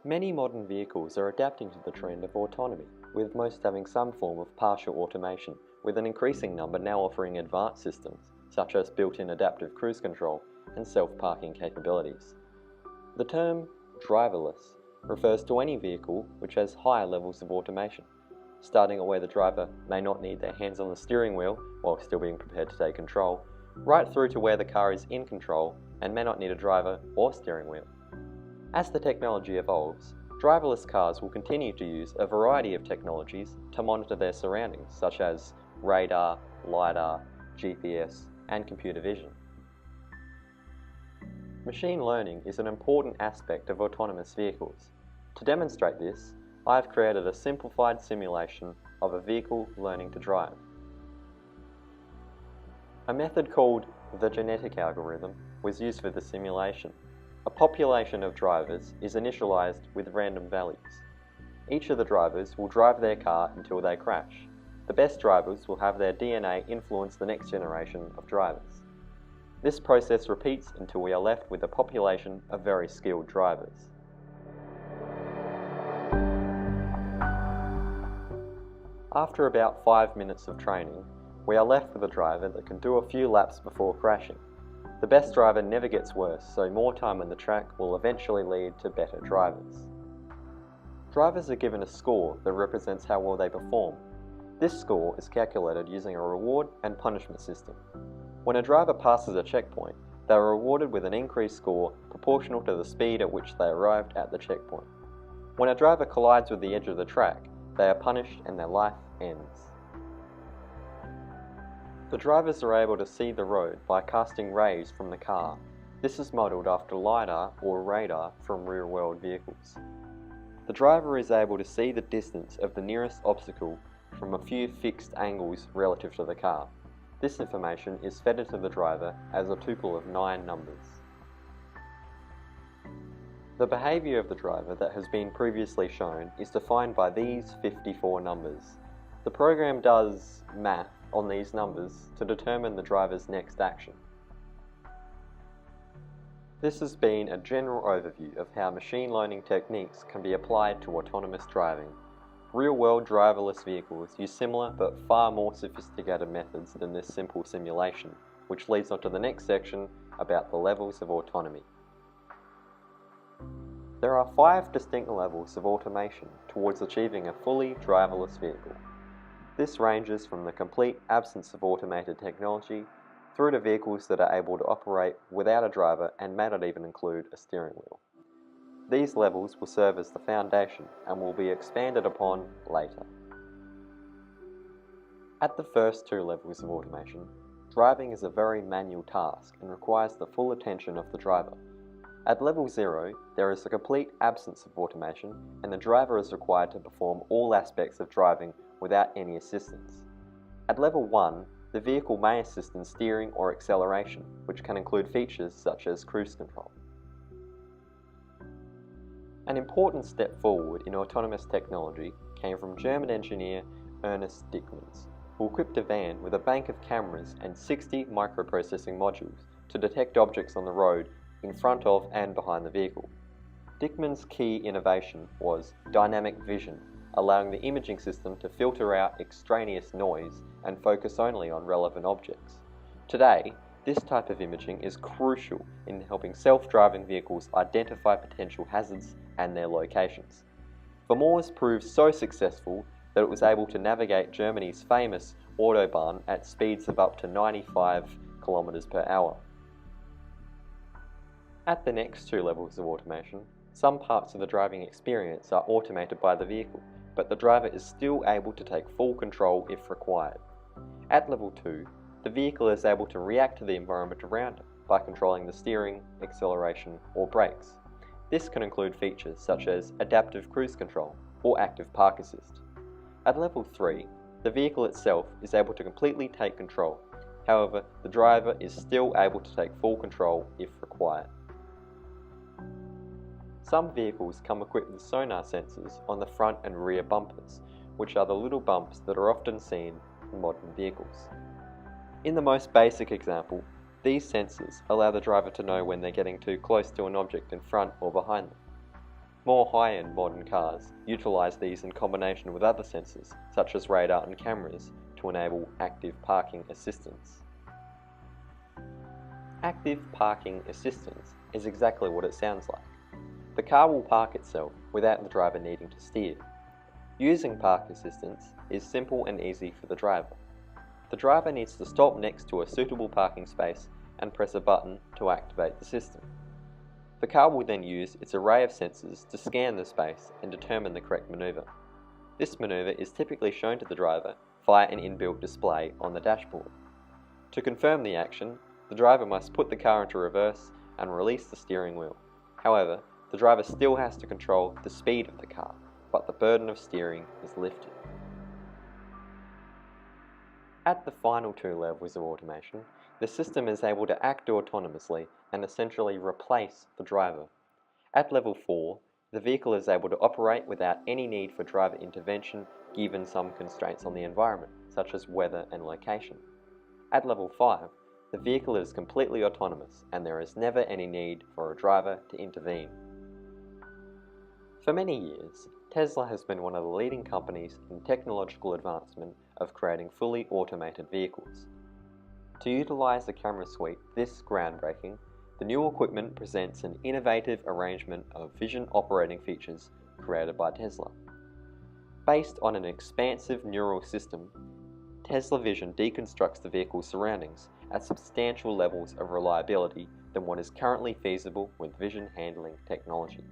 Many modern vehicles are adapting to the trend of autonomy, with most having some form of partial automation, with an increasing number now offering advanced systems, such as built-in adaptive cruise control and self-parking capabilities. The term driverless refers to any vehicle which has higher levels of automation, starting at where the driver may not need their hands on the steering wheel while still being prepared to take control, right through to where the car is in control and may not need a driver or steering wheel. As the technology evolves, driverless cars will continue to use a variety of technologies to monitor their surroundings, such as radar, LiDAR, GPS, and computer vision. Machine learning is an important aspect of autonomous vehicles. To demonstrate this, I have created a simplified simulation of a vehicle learning to drive. A method called the genetic algorithm was used for the simulation. A population of drivers is initialized with random values. Each of the drivers will drive their car until they crash. The best drivers will have their DNA influence the next generation of drivers. This process repeats until we are left with a population of very skilled drivers. After about 5 minutes of training, we are left with a driver that can do a few laps before crashing. The best driver never gets worse, so more time on the track will eventually lead to better drivers. Drivers are given a score that represents how well they perform. This score is calculated using a reward and punishment system. When a driver passes a checkpoint, they are rewarded with an increased score proportional to the speed at which they arrived at the checkpoint. When a driver collides with the edge of the track, they are punished and their life ends. The drivers are able to see the road by casting rays from the car. This is modelled after LiDAR or radar from real-world vehicles. The driver is able to see the distance of the nearest obstacle from a few fixed angles relative to the car. This information is fed into the driver as a tuple of 9 numbers. The behaviour of the driver that has been previously shown is defined by these 54 numbers. The program does math on these numbers to determine the driver's next action. This has been a general overview of how machine learning techniques can be applied to autonomous driving. Real-world driverless vehicles use similar but far more sophisticated methods than this simple simulation, which leads on to the next section about the levels of autonomy. There are 5 distinct levels of automation towards achieving a fully driverless vehicle. This ranges from the complete absence of automated technology through to vehicles that are able to operate without a driver and may not even include a steering wheel. These levels will serve as the foundation and will be expanded upon later. At the first 2 levels of automation, driving is a very manual task and requires the full attention of the driver. At level 0, there is a complete absence of automation and the driver is required to perform all aspects of driving without any assistance. At level 1, the vehicle may assist in steering or acceleration, which can include features such as cruise control. An important step forward in autonomous technology came from German engineer Ernest Dickmanns, who equipped a van with a bank of cameras and 60 microprocessing modules to detect objects on the road in front of and behind the vehicle. Dickmanns' key innovation was dynamic vision, allowing the imaging system to filter out extraneous noise and focus only on relevant objects. Today, this type of imaging is crucial in helping self-driving vehicles identify potential hazards and their locations. VMORS proved so successful that it was able to navigate Germany's famous Autobahn at speeds of up to 95 km per hour. At the next 2 levels of automation, some parts of the driving experience are automated by the vehicle, but the driver is still able to take full control if required. At level 2, the vehicle is able to react to the environment around it by controlling the steering, acceleration, or brakes. This can include features such as adaptive cruise control or active park assist. At level 3, the vehicle itself is able to completely take control. However, the driver is still able to take full control if required. Some vehicles come equipped with sonar sensors on the front and rear bumpers, which are the little bumps that are often seen in modern vehicles. In the most basic example, these sensors allow the driver to know when they're getting too close to an object in front or behind them. More high-end modern cars utilize these in combination with other sensors, such as radar and cameras, to enable active parking assistance. Active parking assistance is exactly what it sounds like. The car will park itself without the driver needing to steer. Using park assistance is simple and easy for the driver. The driver needs to stop next to a suitable parking space and press a button to activate the system. The car will then use its array of sensors to scan the space and determine the correct maneuver. This maneuver is typically shown to the driver via an inbuilt display on the dashboard. To confirm the action, the driver must put the car into reverse and release the steering wheel. However, the driver still has to control the speed of the car, but the burden of steering is lifted. At the final two levels of automation, the system is able to act autonomously and essentially replace the driver. At level 4, the vehicle is able to operate without any need for driver intervention given some constraints on the environment, such as weather and location. At level 5, the vehicle is completely autonomous and there is never any need for a driver to intervene. For many years, Tesla has been one of the leading companies in technological advancement of creating fully automated vehicles. To utilize the camera suite this groundbreaking, the new equipment presents an innovative arrangement of vision operating features created by Tesla. Based on an expansive neural system, Tesla Vision deconstructs the vehicle's surroundings at substantial levels of reliability than what is currently feasible with vision handling technology.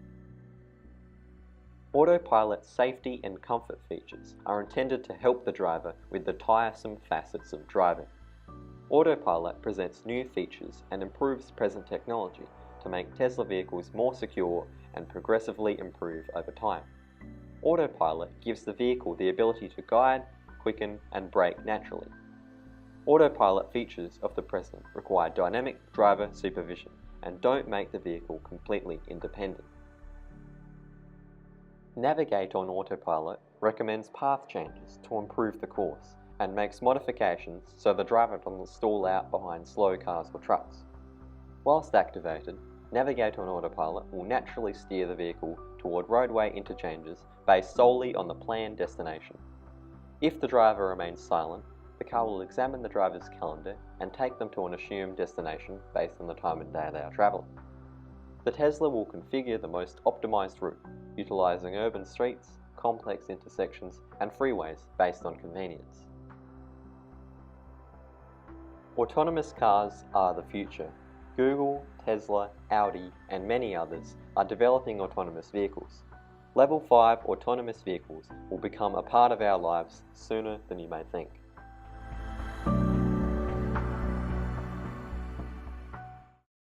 Autopilot's safety and comfort features are intended to help the driver with the tiresome facets of driving. Autopilot presents new features and improves present technology to make Tesla vehicles more secure and progressively improve over time. Autopilot gives the vehicle the ability to guide, quicken, and brake naturally. Autopilot features of the present require dynamic driver supervision and don't make the vehicle completely independent. Navigate on Autopilot recommends path changes to improve the course and makes modifications so the driver doesn't stall out behind slow cars or trucks. Whilst activated, Navigate on Autopilot will naturally steer the vehicle toward roadway interchanges based solely on the planned destination. If the driver remains silent, the car will examine the driver's calendar and take them to an assumed destination based on the time of day they are traveling. The Tesla will configure the most optimized route, utilizing urban streets, complex intersections, and freeways based on convenience. Autonomous cars are the future. Google, Tesla, Audi, and many others are developing autonomous vehicles. Level 5 autonomous vehicles will become a part of our lives sooner than you may think.